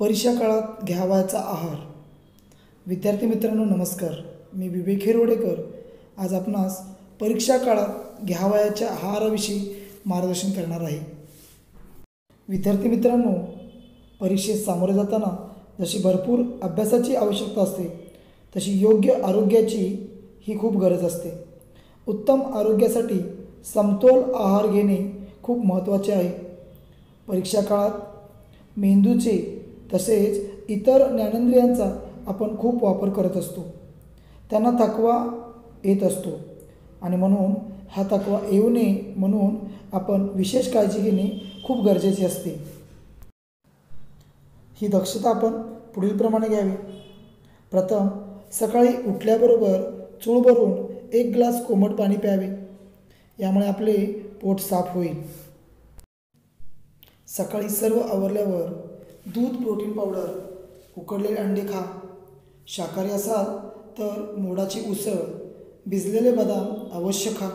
परीक्षा काळात घ्यावयाचा आहार. विद्यार्थी मित्रांनो नमस्कार, मी विवेक हिरोडेकर. आज आपणास परीक्षा काळात घ्यावयाच्या आहाराविषयी मार्गदर्शन करणार आहे. विद्यार्थी मित्रांनो, परीक्षेस सामोरे जाताना जशी भरपूर अभ्यासाची आवश्यकता असते, तशी योग्य आरोग्याची ही खूप गरज असते. उत्तम आरोग्यासाठी समतोल आहार घेणे खूप महत्त्वाचे आहे. परीक्षा काळात मेंदूचे तसेच इतर ज्ञानेंद्रियांचा आपण खूप वापर करत असतो. त्यांना थकवा येत असतो आणि म्हणून हा थकवा येऊ नये म्हणून आपण विशेष काळजी घेणे खूप गरजेचे असते. ही दक्षता आपण पुढीलप्रमाणे घ्यावी. प्रथम सकाळी उठल्याबरोबर चूळ भरून 1 ग्लास कोमट पाणी प्यावे. यामुळे आपले पोट साफ होईल. सकाळी सर्व आवरल्यावर दूध, प्रोटीन पावडर, उकडलेले अंडे खा. शाकाहारी असाल तर मोडाची उसळ, भिजलेले बदाम अवश्य खा.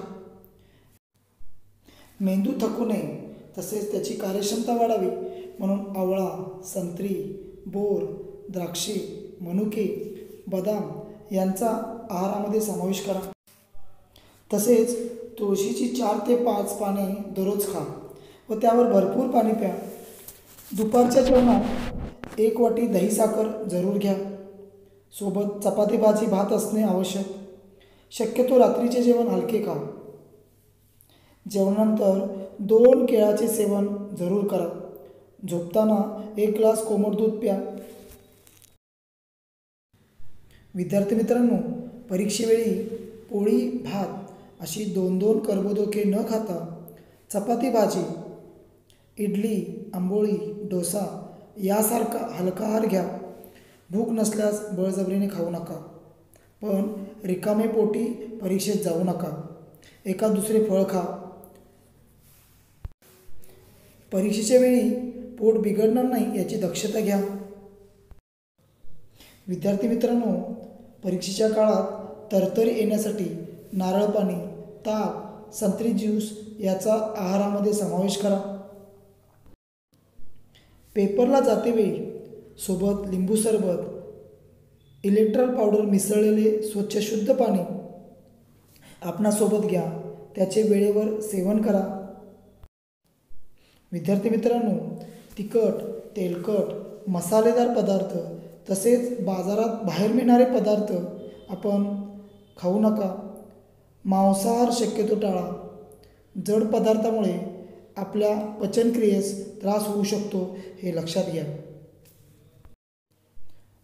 मेंदू थकू नये तसेच त्याची कार्यक्षमता वाढावी म्हणून आवळा, संत्री, बोर, द्राक्षे, मनुके, बदाम यांचा आहारामध्ये समावेश करा. तसेच तुळशीची 4 ते 5 पाने दररोज खा व त्यावर भरपूर पाणी प्या. दुपारच्या जेवणात 1 वाटी दही साखर जरूर घ्या. सोबत चपाती, भाजी, भात असणे आवश्यक. शक्यतो रात्रीचे जेवण हलके खा. जेवणानंतर 2 केळाचे सेवन जरूर करा. झोपताना 1 ग्लास कोमट दूध प्या. विद्यार्थी मित्रांनो, परीक्षेवेळी पोळी, भात अशी 2-2 कर्बोदके न खाता चपाती, भाजी, इडली, आंबोळी, डोसा यासारखा हलका आहार घ्या. भूक नसल्यास बळजबरीने खाऊ नका, पण रिकामे पोटी परीक्षेत जाऊ नका. एका दुसरे फळ खा. परीक्षेच्या वेळी पोट बिघडणार नाही याची दक्षता घ्या. विद्यार्थी मित्रांनो, परीक्षेच्या काळात तरतरी येण्यासाठी नारळ पाणी, ताक, संत्री ज्यूस याचा आहारामध्ये समावेश करा. पेपरला जातेवेळी सोबत लिंबू सरबत, इलेक्ट्रॉल पावडर मिसळलेले स्वच्छ शुद्ध पाणी आपणासोबत घ्या. त्याचे वेळेवर सेवन करा. विद्यार्थी मित्रांनो, तिखट, तेलकट, मसालेदार पदार्थ तसेच बाजारात बाहेर मिळणारे पदार्थ आपण खाऊ नका. मांसाहार शक्यतो टाळा. जड पदार्थामुळे आपल्या पचनक्रियेस त्रास होऊ शकतो हे लक्षात घ्या.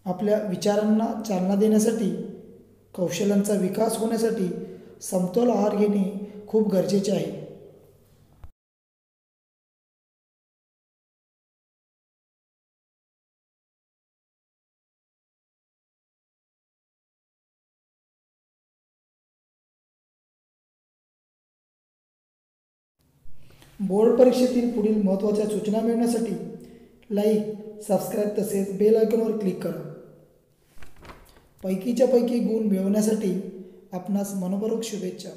आपल्या विचारांना चालना देण्यासाठी, कौशल्यांचा विकास होण्यासाठी समतोल आहार घेणे खूप गरजेचे आहे. बोर्ड परीक्षेतील पुढील महत्त्वाच्या सूचना मिळवण्यासाठी लाईक, सबस्क्राईब तसेच बेल आयकॉनवर क्लिक करा. पैकीच्या पैकी गुण मिळवण्यासाठी आपणास मनपूर्वक शुभेच्छा.